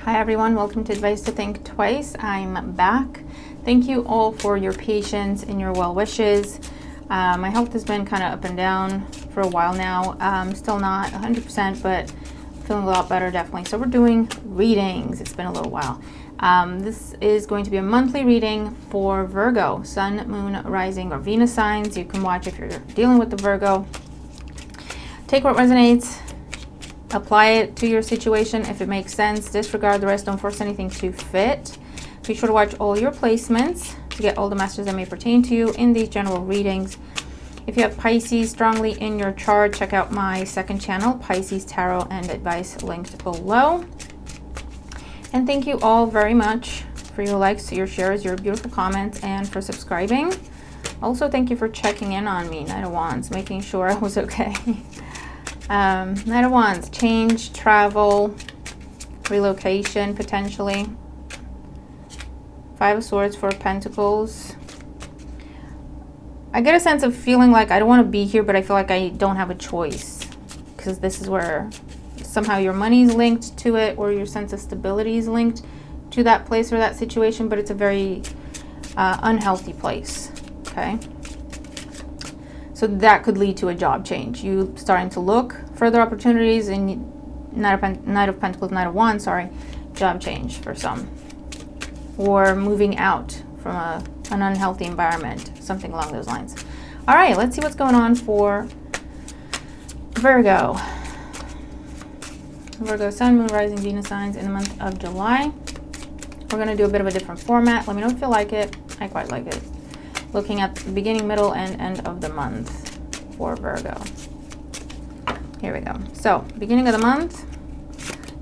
Hi everyone, welcome to Advice to Think Twice. I'm back. Thank you all for your patience and your well wishes. My health has been kind of up and down for a while now. Still not 100%, but feeling a lot better definitely. So we're doing readings. It's been a little while. This is going to be a monthly reading for Virgo, Sun, Moon, Rising, or Venus signs. You can watch if you're dealing with the Virgo. Take what resonates. Apply it to your situation if it makes sense. Disregard the rest. Don't force anything to fit. Be sure to watch all your placements to get all the messages that may pertain to you in these general readings. If you have Pisces strongly in your chart, check out my second channel, Pisces Tarot and Advice, linked below. And thank you all very much for your likes, your shares, your beautiful comments, and for subscribing. Also, thank you for checking in on me, Knight of Wands, making sure I was okay. Knight of Wands, change, travel, relocation potentially. Five of Swords, Four of Pentacles. I get a sense of feeling like I don't want to be here, but I feel like I don't have a choice, because this is where somehow your money is linked to it, or your sense of stability is linked to that place or that situation, but it's a very unhealthy place, okay? So that could lead to a job change. You starting to look further opportunities in Knight of Pentacles, Knight of Wands, sorry, job change for some. Or moving out from an unhealthy environment, something along those lines. All right, let's see what's going on for Virgo. Virgo, Sun, Moon, Rising, Venus signs in the month of July. We're going to do a bit of a different format. Let me know if you like it. I quite like it. Looking at the beginning, middle, and end of the month for Virgo. Here we go. So, beginning of the month,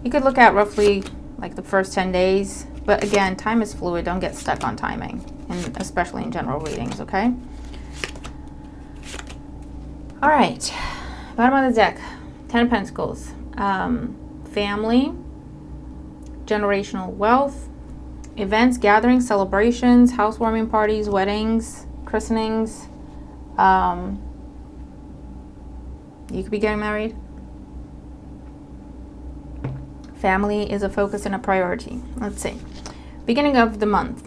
you could look at roughly like the first 10 days. But again, time is fluid. Don't get stuck on timing, and especially in general readings, okay? All right. Bottom of the deck, Ten of Pentacles. Family, generational wealth, events, gatherings, celebrations, housewarming parties, weddings, christenings. You could be getting married. Family is a focus and a priority. Let's see. Beginning of the month,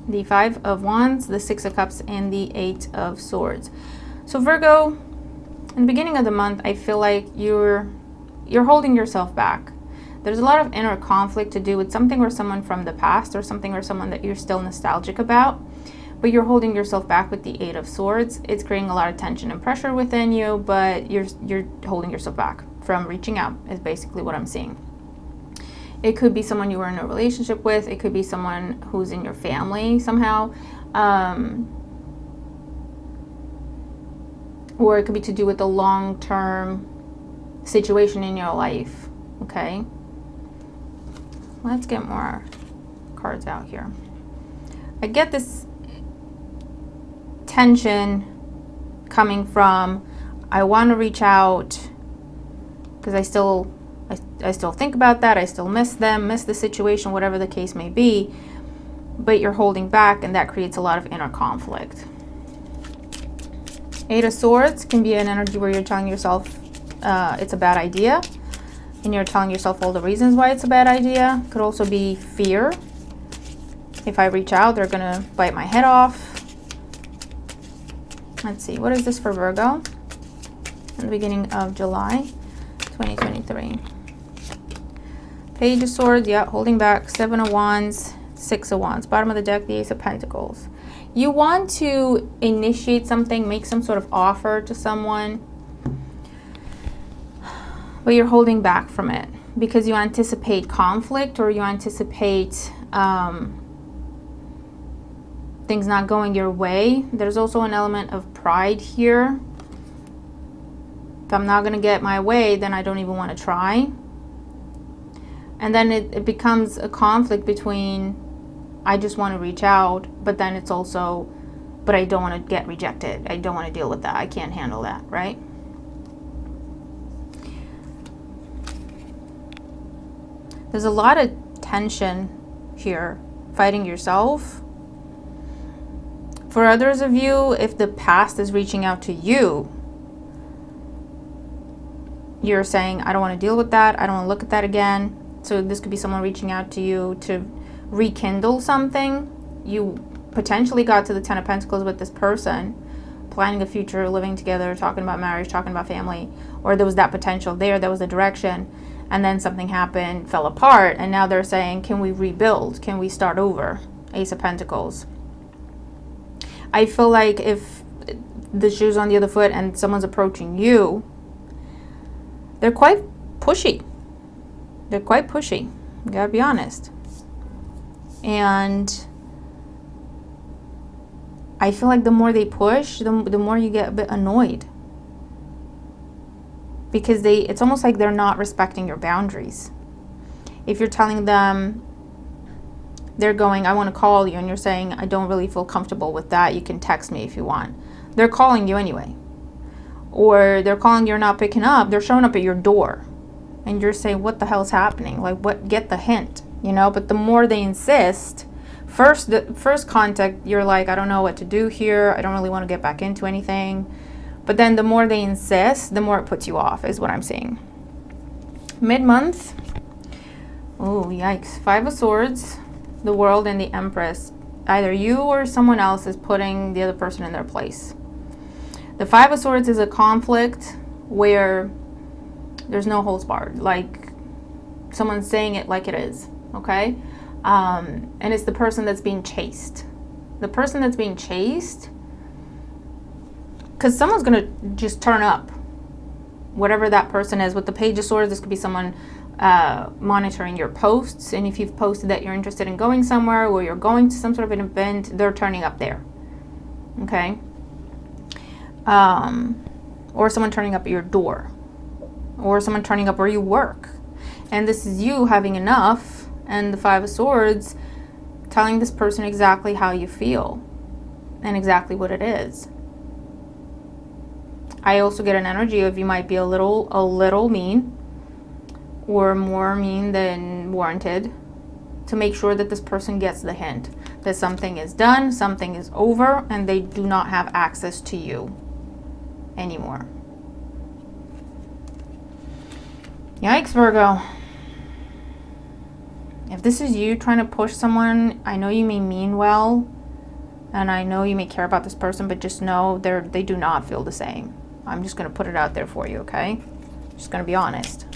the Five of Wands, the Six of Cups, and the Eight of Swords. So Virgo, in the beginning of the month, I feel like you're holding yourself back. There's a lot of inner conflict to do with something or someone from the past, or something or someone that you're still nostalgic about, but you're holding yourself back with the Eight of Swords. It's creating a lot of tension and pressure within you, but you're holding yourself back from reaching out, is basically what I'm seeing. It could be someone you were in a relationship with. It could be someone who's in your family somehow. Or it could be to do with the long-term situation in your life, okay? Let's get more cards out here. I get this tension coming from, I want to reach out because I still think about that. I still miss them, miss the situation, whatever the case may be. But you're holding back, and that creates a lot of inner conflict. Eight of Swords can be an energy where you're telling yourself it's a bad idea, and you're telling yourself all the reasons why it's a bad idea. Could also be fear. If I reach out, they're gonna bite my head off. Let's see, what is this for Virgo in the beginning of July 2023? Page of Swords, yeah, holding back. Seven of Wands, Six of Wands. Bottom of the deck, the Ace of Pentacles. You want to initiate something, make some sort of offer to someone, but you're holding back from it because you anticipate conflict, or you anticipate things not going your way. There's also an element of pride here. If I'm not going to get my way, then I don't even want to try. And then it becomes a conflict between, I just want to reach out, but then it's also, but I don't want to get rejected. I don't want to deal with that. I can't handle that, right? There's a lot of tension here, fighting yourself. For others of you, if the past is reaching out to you, you're saying, I don't want to deal with that. I don't want to look at that again. So this could be someone reaching out to you to rekindle something. You potentially got to the Ten of Pentacles with this person, planning a future, living together, talking about marriage, talking about family, or there was that potential there was a direction, and then something happened, fell apart, and now they're saying, can we rebuild? Can we start over? Ace of Pentacles. I feel like if the shoe's on the other foot and someone's approaching you, they're quite pushy. They're quite pushy. You gotta be honest. And I feel like the more they push, the more you get a bit annoyed. Because it's almost like they're not respecting your boundaries. If you're telling them, they're going, I want to call you, and you're saying, I don't really feel comfortable with that, you can text me if you want. They're calling you anyway. Or they're calling, you're not picking up, they're showing up at your door. And you're saying, what the hell's happening? Like, what? Get the hint, you know? But the more they insist, the first contact, you're like, I don't know what to do here. I don't really want to get back into anything. But then the more they insist, the more it puts you off, is what I'm saying. Mid-month. Oh, yikes. Five of Swords, the World, and the Empress. Either you or someone else is putting the other person in their place. The Five of Swords is a conflict where there's no holds barred. Like, someone's saying it like it is, okay? And it's the person that's being chased. The person that's being chased, because someone's going to just turn up, whatever that person is. With the Page of Swords, this could be someone monitoring your posts. And if you've posted that you're interested in going somewhere, or you're going to some sort of an event, they're turning up there, okay? Or someone turning up at your door, or someone turning up where you work. And this is you having enough, and the Five of Swords telling this person exactly how you feel and exactly what it is. I also get an energy of you might be a little mean, or more mean than warranted, to make sure that this person gets the hint that something is done, something is over, and they do not have access to you anymore. Yikes, Virgo. If this is you trying to push someone, I know you may mean well, and I know you may care about this person, but just know they do not feel the same. I'm just going to put it out there for you, okay? Just going to be honest.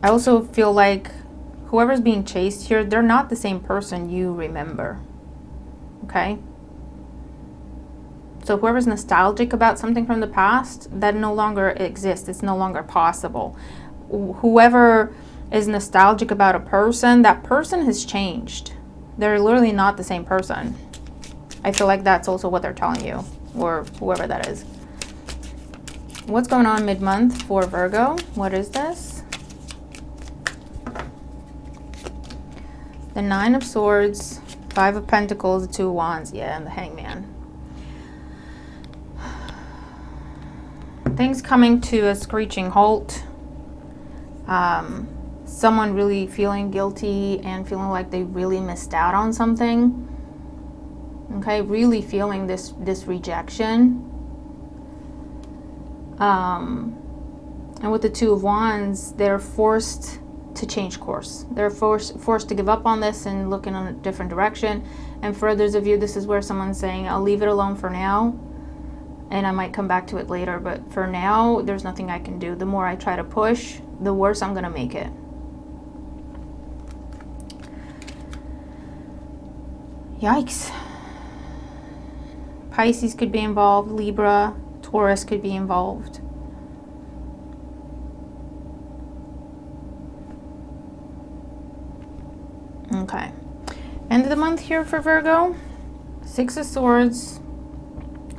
I also feel like whoever's being chased here, they're not the same person you remember, okay? So whoever's nostalgic about something from the past, that no longer exists. It's no longer possible. Whoever is nostalgic about a person, that person has changed. They're literally not the same person. I feel like that's also what they're telling you, or whoever that is. What's going on mid-month for Virgo? What is this? The Nine of Swords, Five of Pentacles, the Two of Wands, yeah, and the Hangman. Things coming to a screeching halt. Someone really feeling guilty and feeling like they really missed out on something. Okay, really feeling this rejection. And with the Two of Wands, they're forced to change course. They're forced to give up on this and look in a different direction. And for others of you, this is where someone's saying, I'll leave it alone for now, and I might come back to it later, but for now, there's nothing I can do. The more I try to push, the worse I'm gonna make it. Yikes. Pisces could be involved, Libra, Taurus could be involved. Okay. End of the month here for Virgo. Six of Swords.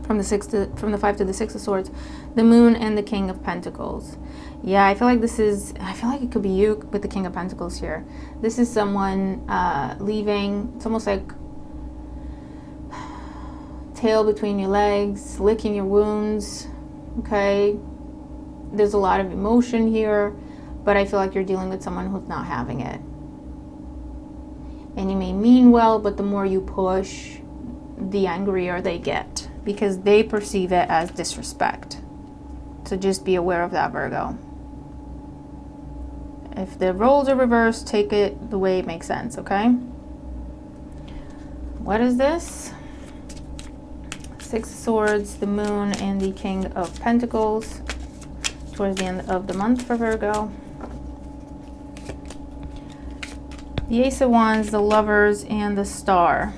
From the Five to the Six of Swords, the Moon, and the King of Pentacles. Yeah, I feel like it could be you with the King of Pentacles here. This is someone leaving. It's almost like tail between your legs, licking your wounds, okay? There's a lot of emotion here, but I feel like you're dealing with someone who's not having it. And you may mean well, but the more you push, the angrier they get, because they perceive it as disrespect. So just be aware of that, Virgo. If the roles are reversed, take it the way it makes sense, okay? What is this? Six of Swords, the Moon, and the King of Pentacles towards the end of the month for Virgo. The Ace of Wands, the Lovers, and the Star.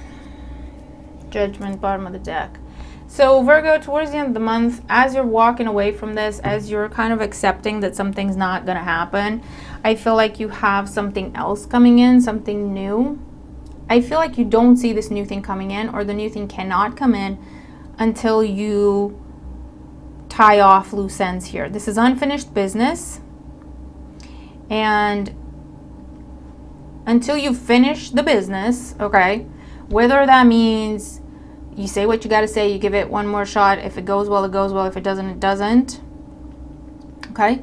Judgment, bottom of the deck. So Virgo, towards the end of the month, as you're walking away from this, as you're kind of accepting that something's not going to happen, I feel like you have something else coming in, something new. I feel like you don't see this new thing coming in, or the new thing cannot come in until you tie off loose ends here. This is unfinished business, and until you finish the business, okay, whether that means you say what you got to say, you give it one more shot. If it goes well, it goes well. If it doesn't, it doesn't. Okay?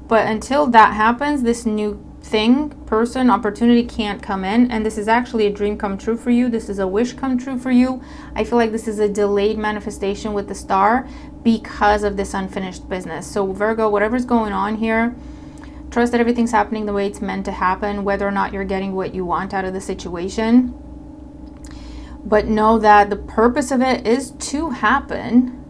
But until that happens, this new thing, person, opportunity can't come in. And this is actually a dream come true for you. This is a wish come true for you. I feel like this is a delayed manifestation with the Star because of this unfinished business. So Virgo, whatever's going on here, trust that everything's happening the way it's meant to happen, whether or not you're getting what you want out of the situation. But know that the purpose of it is to happen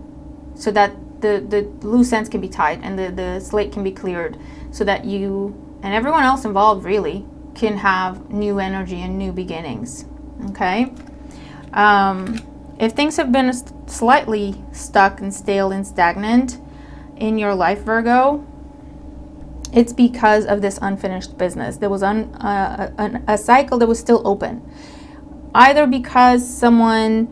so that the loose ends can be tied and the slate can be cleared, so that you and everyone else involved really can have new energy and new beginnings. Okay? If things have been slightly stuck and stale and stagnant in your life, Virgo, it's because of this unfinished business. There was a cycle that was still open. Either because someone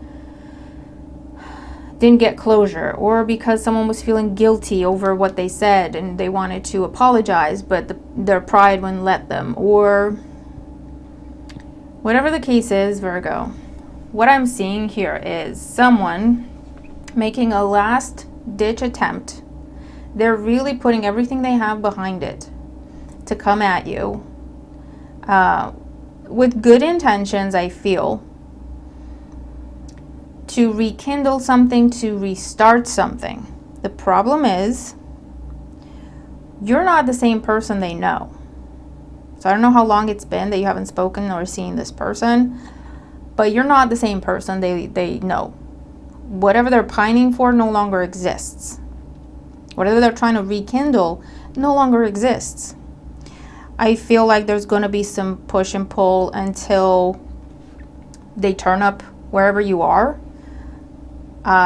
didn't get closure, or because someone was feeling guilty over what they said and they wanted to apologize, but their pride wouldn't let them, or whatever the case is, Virgo. What I'm seeing here is someone making a last-ditch attempt. They're really putting everything they have behind it to come at you. With good intentions, I feel, to rekindle something, to restart something. The problem is, you're not the same person they know. So I don't know how long it's been that you haven't spoken or seen this person, but you're not the same person they know. Whatever they're pining for no longer exists. Whatever they're trying to rekindle no longer exists. I feel like there's going to be some push and pull until they turn up wherever you are.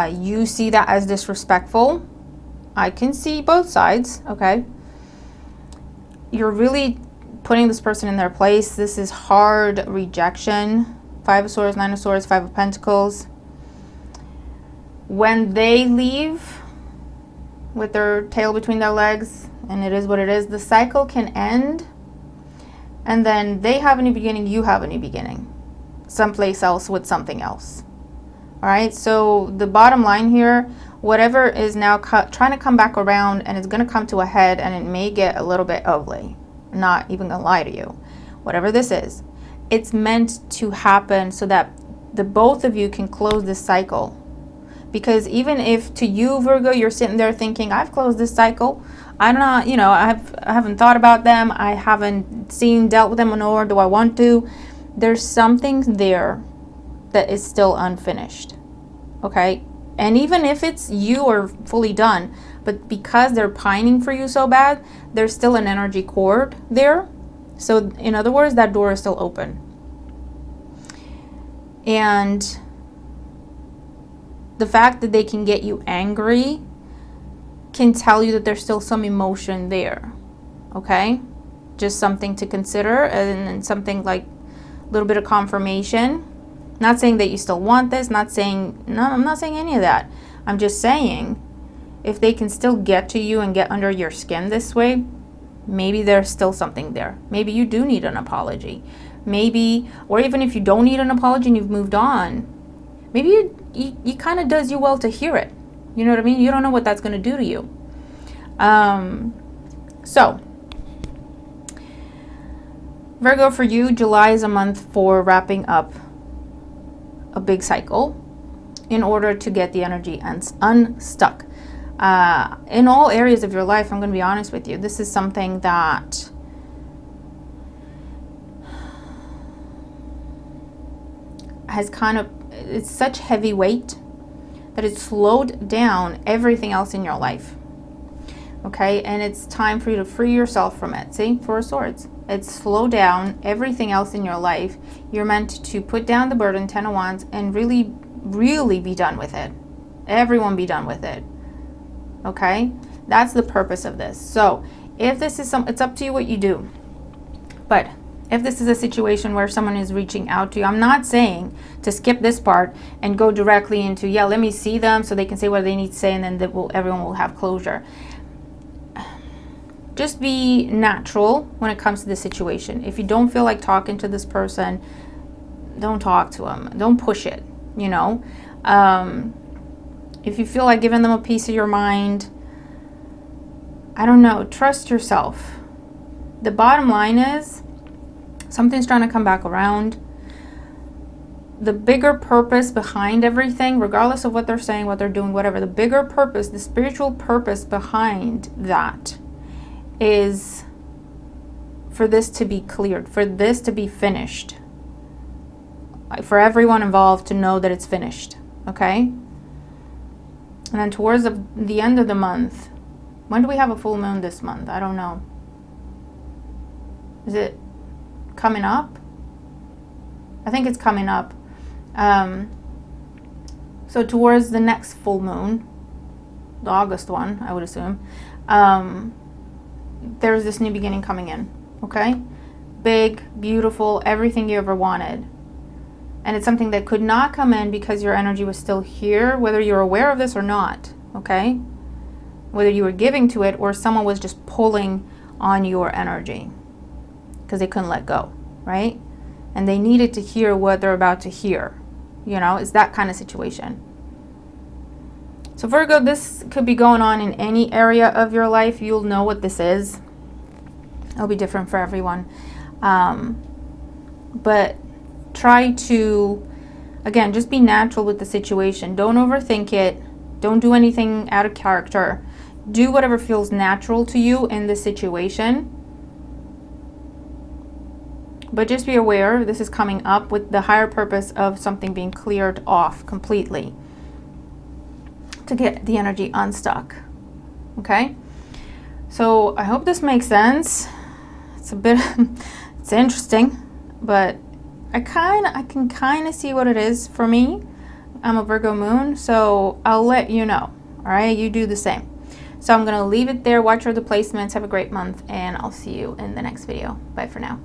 You see that as disrespectful. I can see both sides, okay? You're really putting this person in their place. This is hard rejection. 5 of Swords, 9 of Swords, 5 of Pentacles. When they leave with their tail between their legs, and it is what it is, the cycle can end. And then they have a new beginning, you have a new beginning. Someplace else with something else. All right, so the bottom line here, whatever is now trying to come back around, and it's going to come to a head, and it may get a little bit ugly. I'm not even going to lie to you. Whatever this is, it's meant to happen so that the both of you can close this cycle. Because even if to you, Virgo, you're sitting there thinking, I've closed this cycle. I'm not, I haven't thought about them. I haven't dealt with them, nor do I want to. There's something there that is still unfinished. Okay? And even if it's you or fully done, but because they're pining for you so bad, there's still an energy cord there. So in other words, that door is still open. And the fact that they can get you angry can tell you that there's still some emotion there. Okay? Just something to consider, and something like a little bit of confirmation. Not saying that you still want this, I'm not saying any of that. I'm just saying, if they can still get to you and get under your skin this way, maybe there's still something there. Maybe you do need an apology. Maybe, or even if you don't need an apology and you've moved on, maybe it kind of does you well to hear it. You know what I mean? You don't know what that's going to do to you. So, Virgo, for you, July is a month for wrapping up a big cycle in order to get the energy unstuck. in all areas of your life. I'm going to be honest with you. This is something that has kind of, it's such heavy weight that it's slowed down everything else in your life. Okay, and it's time for you to free yourself from it. See, Four of Swords. It's slowed down everything else in your life. You're meant to put down the burden, Ten of Wands, and really, really be done with it. Everyone be done with it. Okay, that's the purpose of this. So if this is it's up to you what you do. But if this is a situation where someone is reaching out to you, I'm not saying to skip this part and go directly into, yeah, let me see them so they can say what they need to say, and then everyone will have closure. Just be natural when it comes to the situation. If you don't feel like talking to this person, don't talk to them. Don't push it, you know. If you feel like giving them a piece of your mind, I don't know, trust yourself. The bottom line is, something's trying to come back around. The bigger purpose behind everything, regardless of what they're saying, what they're doing, whatever, the bigger purpose, the spiritual purpose behind that is for this to be cleared, for this to be finished, for everyone involved to know that it's finished, okay? And then towards the end of the month, when do we have a full moon this month? I don't know. Is it coming up? I think it's coming up. So towards the next full moon, the August one, I would assume, there's this new beginning coming in, okay? Big, beautiful, everything you ever wanted. And it's something that could not come in because your energy was still here, whether you're aware of this or not, okay? Whether you were giving to it or someone was just pulling on your energy because they couldn't let go, right? And they needed to hear what they're about to hear. You know, it's that kind of situation. So Virgo, this could be going on in any area of your life. You'll know what this is. It'll be different for everyone. But try to, again, just be natural with the situation. Don't overthink it. Don't do anything out of character. Do whatever feels natural to you in this situation. But just be aware, this is coming up with the higher purpose of something being cleared off completely to get the energy unstuck. Okay? So I hope this makes sense. It's a bit, it's interesting, but I can kind of see what it is for me. I'm a Virgo moon, so I'll let you know. All right? You do the same. So I'm going to leave it there. Watch for the placements. Have a great month, and I'll see you in the next video. Bye for now.